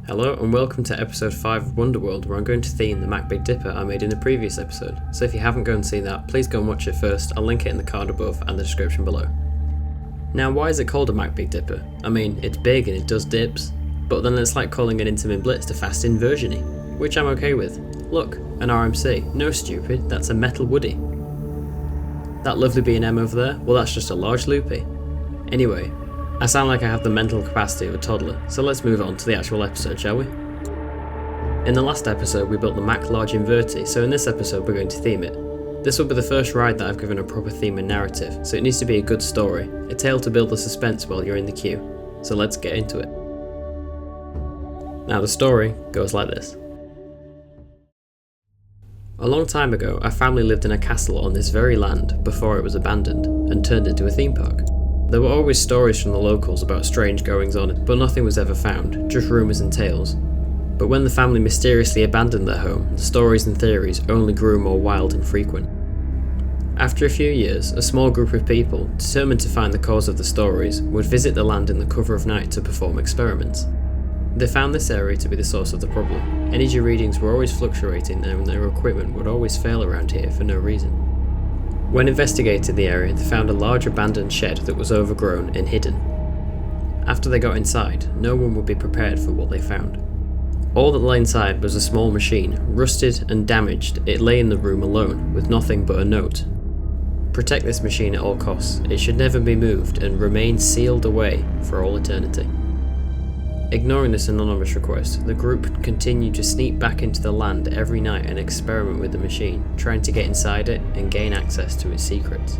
Hello and welcome to episode 5 of Wonderworld, where I'm going to theme the MACK Big Dipper I made in the previous episode. So if you haven't gone and seen that, please go and watch it first. I'll link it in the card above and the description below. Now, why is it called a MACK Big Dipper? I mean, it's big and it does dips, but then it's like calling an Intamin Blitz to fast inversiony, which I'm okay with. Look, an RMC. No stupid, that's a metal woody. That lovely B&M over there, well that's just a large loopy. Anyway, I sound like I have the mental capacity of a toddler, so let's move on to the actual episode, shall we? In the last episode we built the MACK Large Inverti, so in this episode we're going to theme it. This will be the first ride that I've given a proper theme and narrative, so it needs to be a good story, a tale to build the suspense while you're in the queue. So let's get into it. Now the story goes like this. A long time ago, a family lived in a castle on this very land before it was abandoned and turned into a theme park. There were always stories from the locals about strange goings on, but nothing was ever found, just rumours and tales. But when the family mysteriously abandoned their home, the stories and theories only grew more wild and frequent. After a few years, a small group of people, determined to find the cause of the stories, would visit the land in the cover of night to perform experiments. They found this area to be the source of the problem. Energy readings were always fluctuating and their equipment would always fail around here for no reason. When investigating the area, they found a large abandoned shed that was overgrown and hidden. After they got inside, no one would be prepared for what they found. All that lay inside was a small machine, rusted and damaged. It lay in the room alone, with nothing but a note. Protect this machine at all costs. It should never be moved and remain sealed away for all eternity. Ignoring this anonymous request, the group continued to sneak back into the land every night and experiment with the machine, trying to get inside it and gain access to its secrets.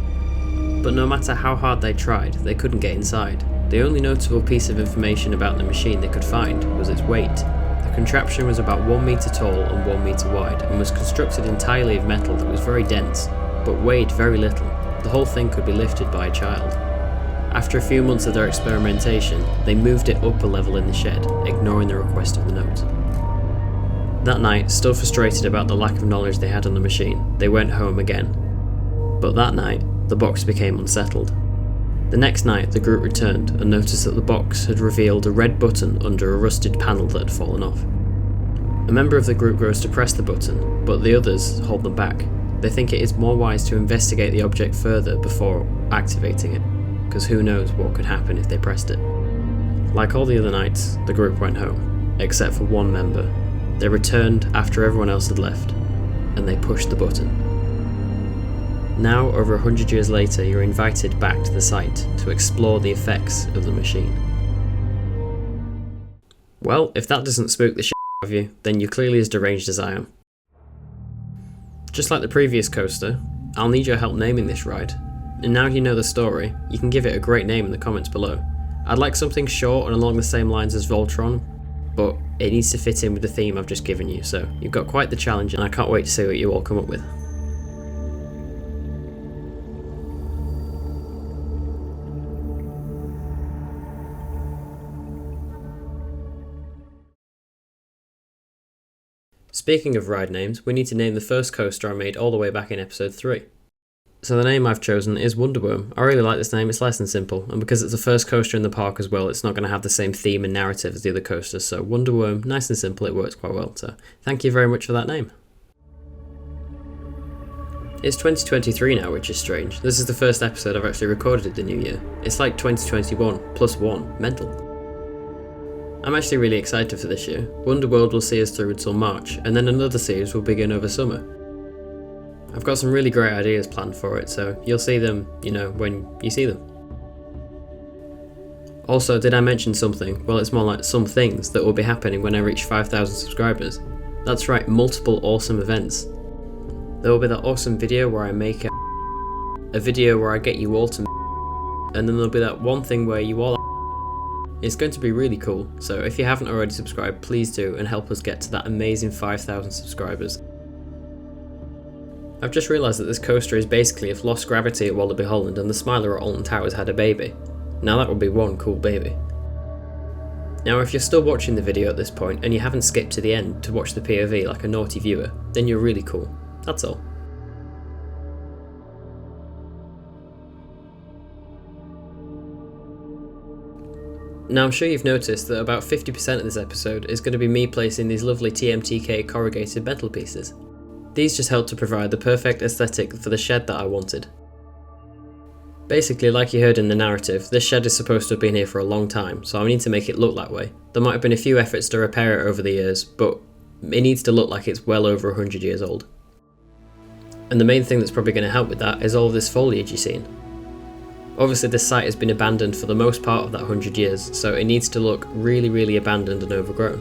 But no matter how hard they tried, they couldn't get inside. The only notable piece of information about the machine they could find was its weight. The contraption was about 1 meter tall and 1 meter wide, and was constructed entirely of metal that was very dense, but weighed very little. The whole thing could be lifted by a child. After a few months of their experimentation, they moved it up a level in the shed, ignoring the request of the note. That night, still frustrated about the lack of knowledge they had on the machine, they went home again. But that night, the box became unsettled. The next night, the group returned and noticed that the box had revealed a red button under a rusted panel that had fallen off. A member of the group goes to press the button, but the others hold them back. They think it is more wise to investigate the object further before activating it, because who knows what could happen if they pressed it. Like all the other nights, the group went home, except for one member. They returned after everyone else had left, and they pushed the button. Now, over 100 years later, you're invited back to the site to explore the effects of the machine. Well, if that doesn't spook the shit out of you, then you're clearly as deranged as I am. Just like the previous coaster, I'll need your help naming this ride. And now you know the story, you can give it a great name in the comments below. I'd like something short and along the same lines as Voltron, but it needs to fit in with the theme I've just given you, so you've got quite the challenge and I can't wait to see what you all come up with. Speaking of ride names, we need to name the first coaster I made all the way back in episode 3. So the name I've chosen is Wonderworm. I really like this name, it's nice and simple, and because it's the first coaster in the park as well, it's not going to have the same theme and narrative as the other coasters, so Wonderworm, nice and simple, it works quite well, so thank you very much for that name. It's 2023 now, which is strange. This is the first episode I've actually recorded in the new year. It's like 2021 plus 1, mental. I'm actually really excited for this year. Wonderworld will see us through until March, and then another series will begin over summer. I've got some really great ideas planned for it, so you'll see them, when you see them. Also, did I mention something? Well, it's more like some things that will be happening when I reach 5,000 subscribers. That's right, multiple awesome events. There will be that awesome video where I make a video where I get you all to and then there'll be that one thing where you all It's going to be really cool, so if you haven't already subscribed, please do and help us get to that amazing 5,000 subscribers. I've just realised that this coaster is basically if Lost Gravity at Wallaby Holland and the Smiler at Alton Towers had a baby. Now that would be one cool baby. Now if you're still watching the video at this point and you haven't skipped to the end to watch the POV like a naughty viewer, then you're really cool. That's all. Now I'm sure you've noticed that about 50% of this episode is going to be me placing these lovely TMTK corrugated metal pieces. These just help to provide the perfect aesthetic for the shed that I wanted. Basically, like you heard in the narrative, this shed is supposed to have been here for a long time, so I need to make it look that way. There might have been a few efforts to repair it over the years, but it needs to look like it's well over 100 years old. And the main thing that's probably going to help with that is all of this foliage you've seen. Obviously this site has been abandoned for the most part of that 100 years, so it needs to look really abandoned and overgrown.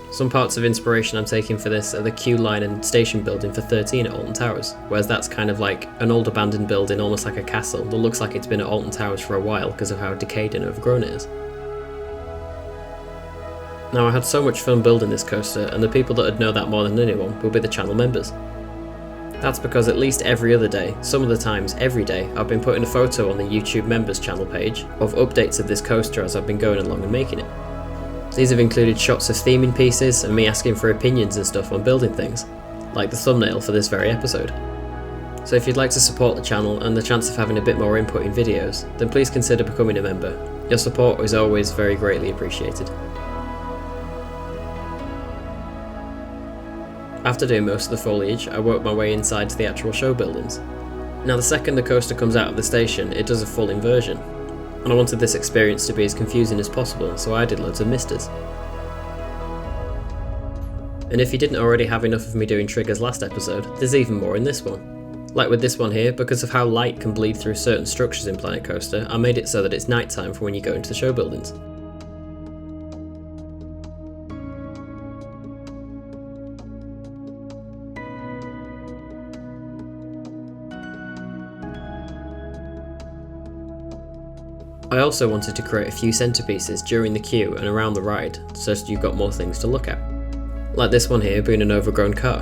Some parts of inspiration I'm taking for this are the queue line and station building for 13 at Alton Towers, whereas that's kind of like an old abandoned building, almost like a castle, that looks like it's been at Alton Towers for a while because of how decayed and overgrown it is. Now I had so much fun building this coaster, and the people that would know that more than anyone will be the channel members. That's because at least every other day, some of the times every day, I've been putting a photo on the YouTube members channel page of updates of this coaster as I've been going along and making it. These have included shots of theming pieces and me asking for opinions and stuff on building things, like the thumbnail for this very episode. So if you'd like to support the channel and the chance of having a bit more input in videos, then please consider becoming a member. Your support is always very greatly appreciated. After doing most of the foliage, I worked my way inside to the actual show buildings. Now the second the coaster comes out of the station, it does a full inversion, and I wanted this experience to be as confusing as possible, so I did loads of misters. And if you didn't already have enough of me doing triggers last episode, there's even more in this one. Like with this one here, because of how light can bleed through certain structures in Planet Coaster, I made it so that it's nighttime for when you go into the show buildings. I also wanted to create a few centerpieces during the queue and around the ride, so you've got more things to look at. Like this one here being an overgrown car,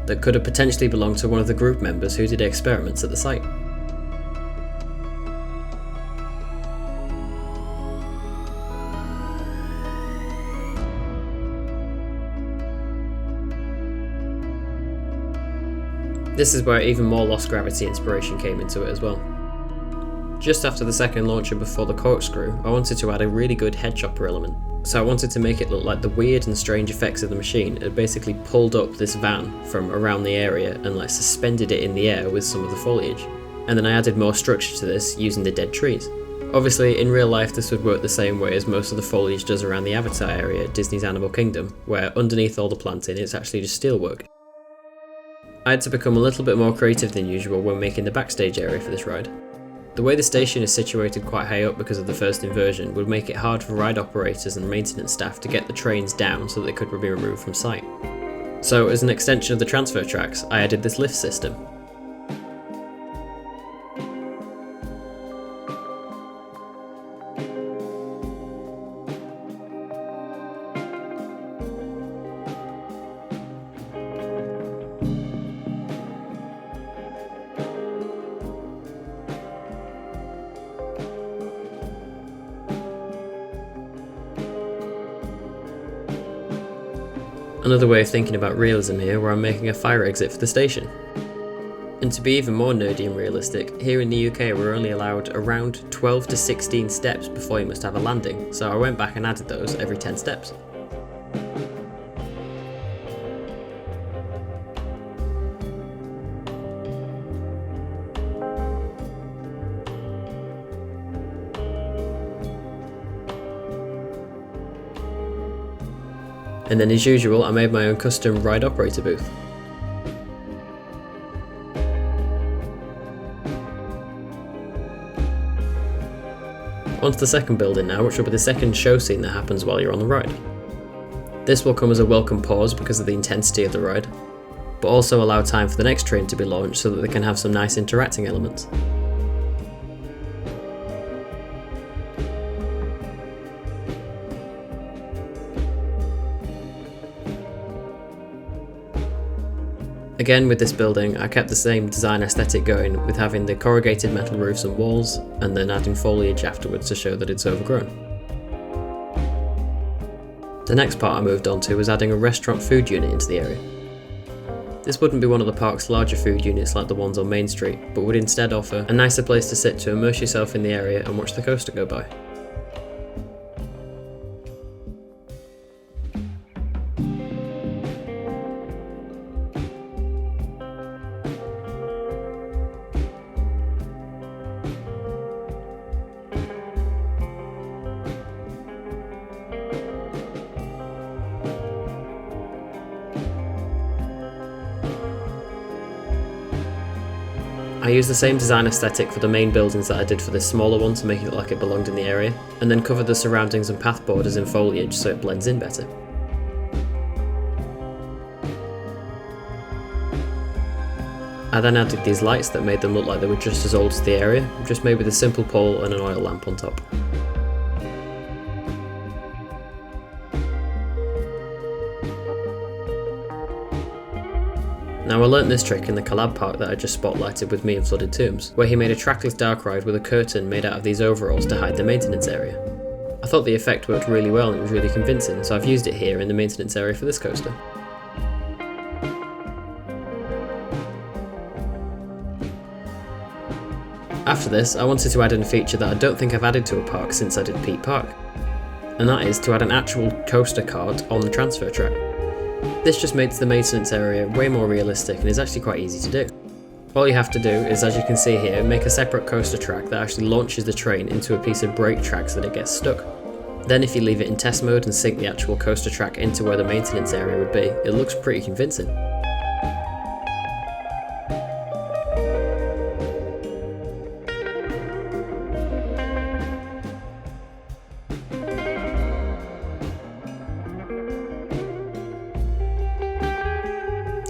that could have potentially belonged to one of the group members who did experiments at the site. This is where even more lost gravity inspiration came into it as well. Just after the second launch and before the corkscrew, I wanted to add a really good head chopper element. So I wanted to make it look like the weird and strange effects of the machine had basically pulled up this van from around the area and like suspended it in the air with some of the foliage. And then I added more structure to this using the dead trees. Obviously in real life this would work the same way as most of the foliage does around the Avatar area at Disney's Animal Kingdom, where underneath all the planting it's actually just steelwork. I had to become a little bit more creative than usual when making the backstage area for this ride. The way the station is situated quite high up because of the first inversion would make it hard for ride operators and maintenance staff to get the trains down so that they could be removed from sight. So as an extension of the transfer tracks, I added this lift system. Another way of thinking about realism here, where I'm making a fire exit for the station. And to be even more nerdy and realistic, here in the UK we're only allowed around 12 to 16 steps before you must have a landing, so I went back and added those every 10 steps. And then as usual, I made my own custom ride operator booth. Onto the second building now, which will be the second show scene that happens while you're on the ride. This will come as a welcome pause because of the intensity of the ride, but also allow time for the next train to be launched so that they can have some nice interacting elements. Again with this building, I kept the same design aesthetic going with having the corrugated metal roofs and walls, and then adding foliage afterwards to show that it's overgrown. The next part I moved on to was adding a restaurant food unit into the area. This wouldn't be one of the park's larger food units like the ones on Main Street, but would instead offer a nicer place to sit to immerse yourself in the area and watch the coaster go by. I used the same design aesthetic for the main buildings that I did for this smaller one to make it look like it belonged in the area, and then covered the surroundings and path borders in foliage so it blends in better. I then added these lights that made them look like they were just as old as the area, just made with a simple pole and an oil lamp on top. Now I learnt this trick in the collab park that I just spotlighted with me and Flooded Tombs, where he made a trackless dark ride with a curtain made out of these overalls to hide the maintenance area. I thought the effect worked really well and it was really convincing, so I've used it here in the maintenance area for this coaster. After this, I wanted to add in a feature that I don't think I've added to a park since I did Peak Park, and that is to add an actual coaster cart on the transfer track. This just makes the maintenance area way more realistic and is actually quite easy to do. All you have to do is, as you can see here, make a separate coaster track that actually launches the train into a piece of brake track so that it gets stuck. Then if you leave it in test mode and sync the actual coaster track into where the maintenance area would be, it looks pretty convincing.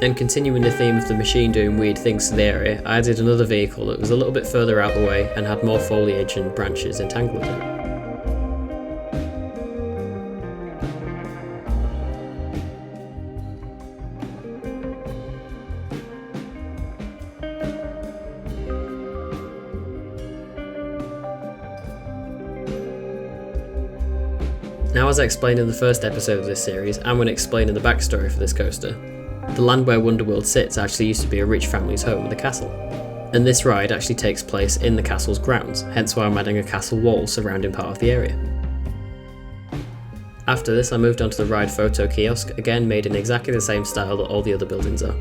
And continuing the theme of the machine doing weird things to the area, I added another vehicle that was a little bit further out the way and had more foliage and branches entangled in it. Now, as I explained in the first episode of this series, and when explaining the backstory for this coaster, the land where Wonderworld sits actually used to be a rich family's home with a castle. And this ride actually takes place in the castle's grounds, hence why I'm adding a castle wall surrounding part of the area. After this, I moved on to the ride photo kiosk, again made in exactly the same style that all the other buildings are.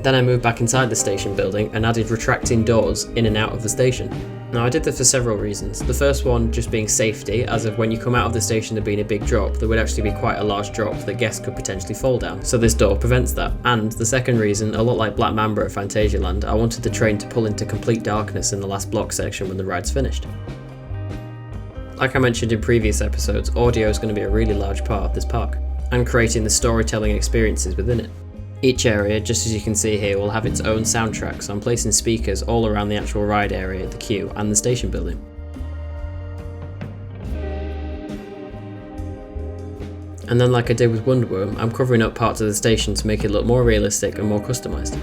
Then I moved back inside the station building and added retracting doors in and out of the station. Now I did this for several reasons. The first one just being safety, as of when you come out of the station there being a big drop, there would actually be quite a large drop that guests could potentially fall down, so this door prevents that. And the second reason, a lot like Black Mamba at Fantasialand, I wanted the train to pull into complete darkness in the last block section when the ride's finished. Like I mentioned in previous episodes, audio is going to be a really large part of this park, and creating the storytelling experiences within it. Each area, just as you can see here, will have its own soundtrack, so I'm placing speakers all around the actual ride area, the queue, and the station building. And then, like I did with Wonder Worm, I'm covering up parts of the station to make it look more realistic and more customised.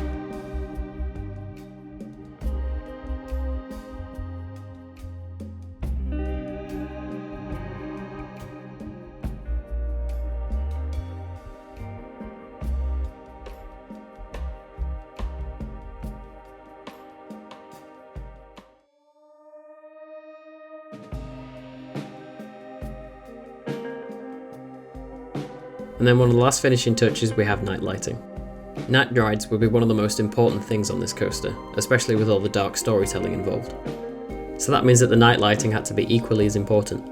And then one of the last finishing touches, we have night lighting. Night rides will be one of the most important things on this coaster, especially with all the dark storytelling involved. So that means that the night lighting had to be equally as important.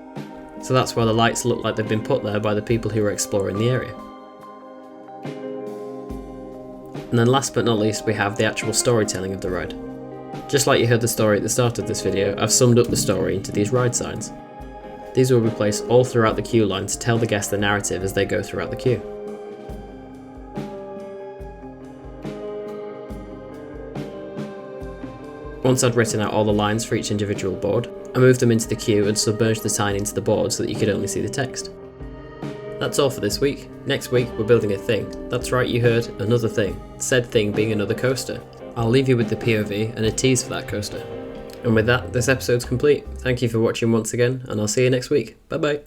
So that's why the lights look like they've been put there by the people who are exploring the area. And then last but not least, we have the actual storytelling of the ride. Just like you heard the story at the start of this video, I've summed up the story into these ride signs. These will be placed all throughout the queue line to tell the guests the narrative as they go throughout the queue. Once I'd written out all the lines for each individual board, I moved them into the queue and submerged the sign into the board so that you could only see the text. That's all for this week. Next week we're building a thing. That's right, you heard, another thing. Said thing being another coaster. I'll leave you with the POV and a tease for that coaster. And with that, this episode's complete. Thank you for watching once again, and I'll see you next week. Bye bye.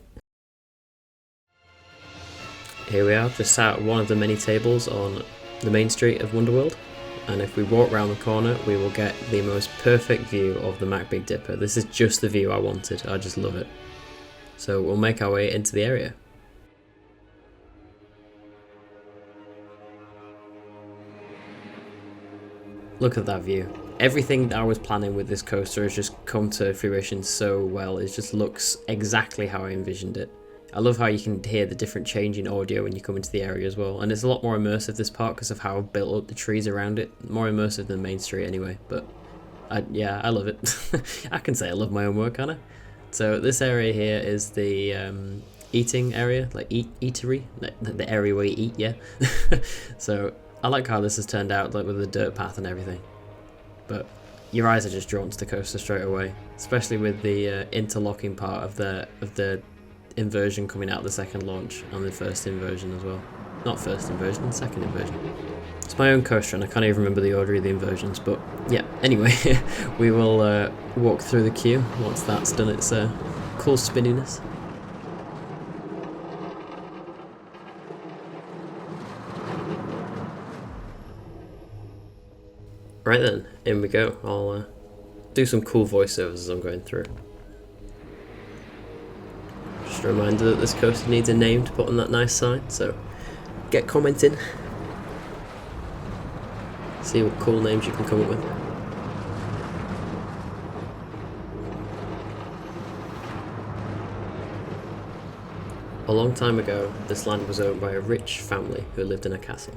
Here we are, just sat at one of the many tables on the main street of Wonderworld, and if we walk round the corner we will get the most perfect view of the MACK Big Dipper. This is just the view I wanted, I just love it. So we'll make our way into the area. Look at that view. Everything that I was planning with this coaster has just come to fruition so well. It just looks exactly how I envisioned it. I love how you can hear the different change in audio when you come into the area as well, and it's a lot more immersive, this part, because of how I've built up the trees around it. More immersive than Main Street anyway, but yeah, I love it. I can say I love my own work, can't I? So this area here is the eating area, like eatery, the area where you eat, yeah. So I like how this has turned out, like with the dirt path and everything. But your eyes are just drawn to the coaster straight away, especially with the interlocking part of the inversion coming out the second launch and the first inversion as well. Not first inversion, second inversion. It's my own coaster and I can't even remember the order of the inversions, but yeah, anyway, we will walk through the queue once that's done its cool spinniness. Right then, in we go. I'll do some cool voiceovers as I'm going through. Just a reminder that this coaster needs a name to put on that nice sign, so get commenting. See what cool names you can come up with. A long time ago, this land was owned by a rich family who lived in a castle.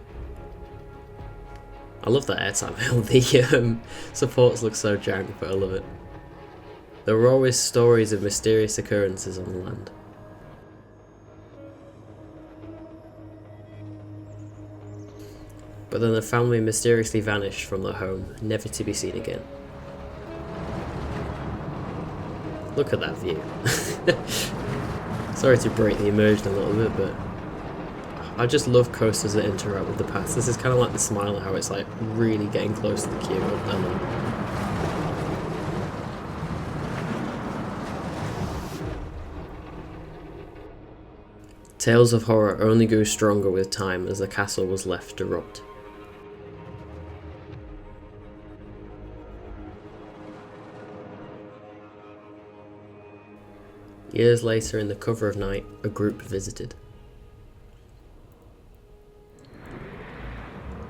I love that airtime hill. The supports look so jank, but I love it. There were always stories of mysterious occurrences on the land. But then the family mysteriously vanished from their home, never to be seen again. Look at that view. Sorry to break the immersion a little bit, but I just love coasters that interact with the paths. This is kind of like the Smiler, how it's like really getting close to the queue. I love it. Tales of horror only grew stronger with time as the castle was left to rot. Years later, in the cover of night, a group visited.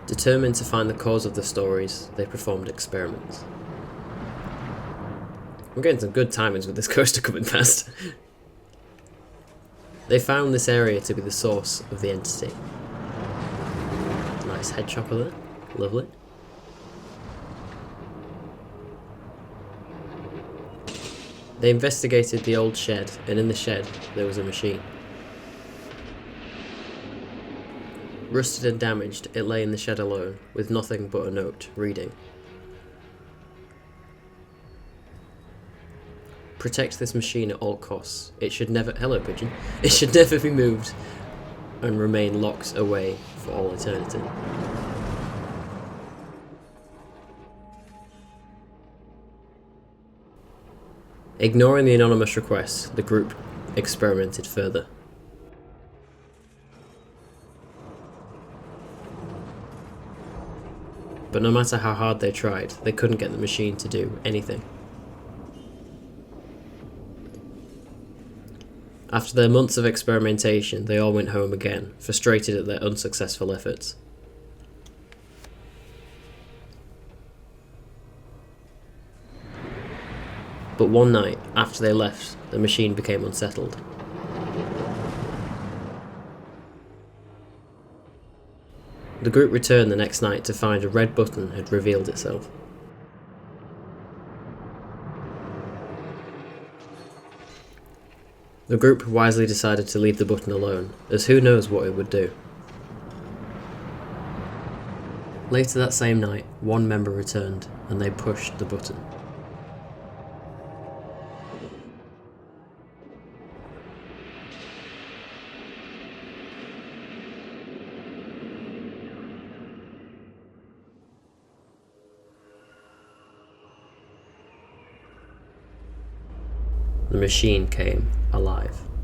Determined to find the cause of the stories, they performed experiments. I'm getting some good timings with this coaster coming past. They found this area to be the source of the entity. Nice head chopper there, lovely. They investigated the old shed, and in the shed there was a machine. Rusted and damaged, it lay in the shed alone, with nothing but a note, reading: "Protect this machine at all costs. It should never— hello pigeon. It should never be moved and remain locked away for all eternity." Ignoring the anonymous request, the group experimented further. But no matter how hard they tried, they couldn't get the machine to do anything. After their months of experimentation, they all went home again, frustrated at their unsuccessful efforts. But one night, after they left, the machine became unsettled. The group returned the next night to find a red button had revealed itself. The group wisely decided to leave the button alone, as who knows what it would do. Later that same night, one member returned, and they pushed the button. the machine came alive.